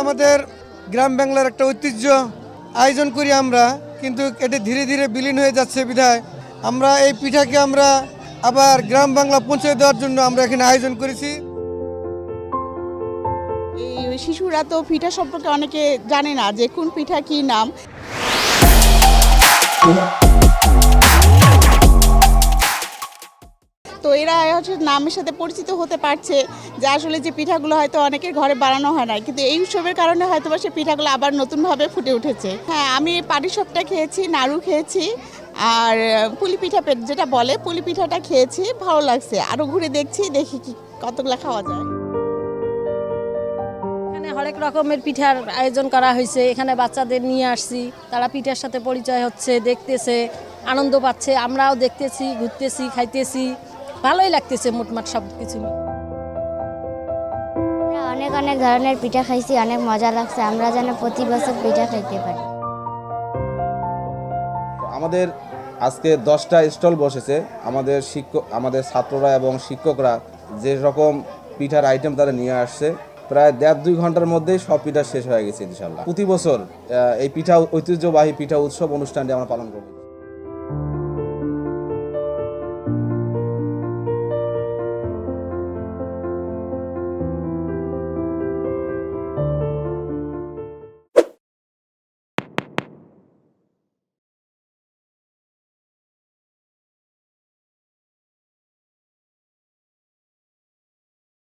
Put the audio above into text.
আমাদের গ্রাম বাংলার একটা ঐতিহ্য আয়োজন করি আমরা, কিন্তু এটা ধীরে ধীরে বিলীন হয়ে যাচ্ছে বিধায় আমরা এই পিঠাকে আমরা আবার গ্রাম বাংলা পৌঁছে দেওয়ার জন্য আমরা এখানে আয়োজন করেছি। এই শিশুরা তো পিঠা সম্পর্কে অনেকে জানে না যে কোন পিঠা কি নাম। তো এরা হচ্ছে নামের সাথে পরিচিত হতে পারছে যে আসলে যে পিঠাগুলো হয়তো অনেকের ঘরে বানানো হয় না, কিন্তু এই উৎসবের কারণে হয়তো বা সেই পিঠাগুলো আবার নতুনভাবে ফুটে উঠেছে। হ্যাঁ, আমি পাটিসাপটা খেয়েছি, নাড়ু খেয়েছি, আর পুলি পিঠা যেটা বলে পুলি পিঠাটা খেয়েছি, ভালো লাগছে। আরও ঘুরে দেখি কি কতগুলো খাওয়া যায়। এখানে হরেক রকমের পিঠার আয়োজন করা হয়েছে। এখানে বাচ্চাদের নিয়ে আসছি, তারা পিঠার সাথে পরিচয় হচ্ছে, দেখতেছে, আনন্দ পাচ্ছে। আমরাও দেখতেছি, ঘুরতেছি, খাইতেছি, ভালোই লাগতেছে মোটমাট সব কিছু। অনেক অনেক ধরনের পিঠা খাইছি, অনেক মজা লাগছে। আমরা যেন প্রতি বছর পিঠা খাইতে পারি। আমাদের আজকে 10টা স্টল বসেছে। আমাদের ছাত্ররা এবং শিক্ষকরা যে রকম পিঠার আইটেম তারা নিয়ে আসছে, প্রায় 1.5-2 ঘন্টার মধ্যেই সব পিঠা শেষ হয়ে গেছে ইনশাল্লাহ। প্রতি বছর এই ঐতিহ্যবাহী পিঠা উৎসব অনুষ্ঠানটি আমরা পালন করি।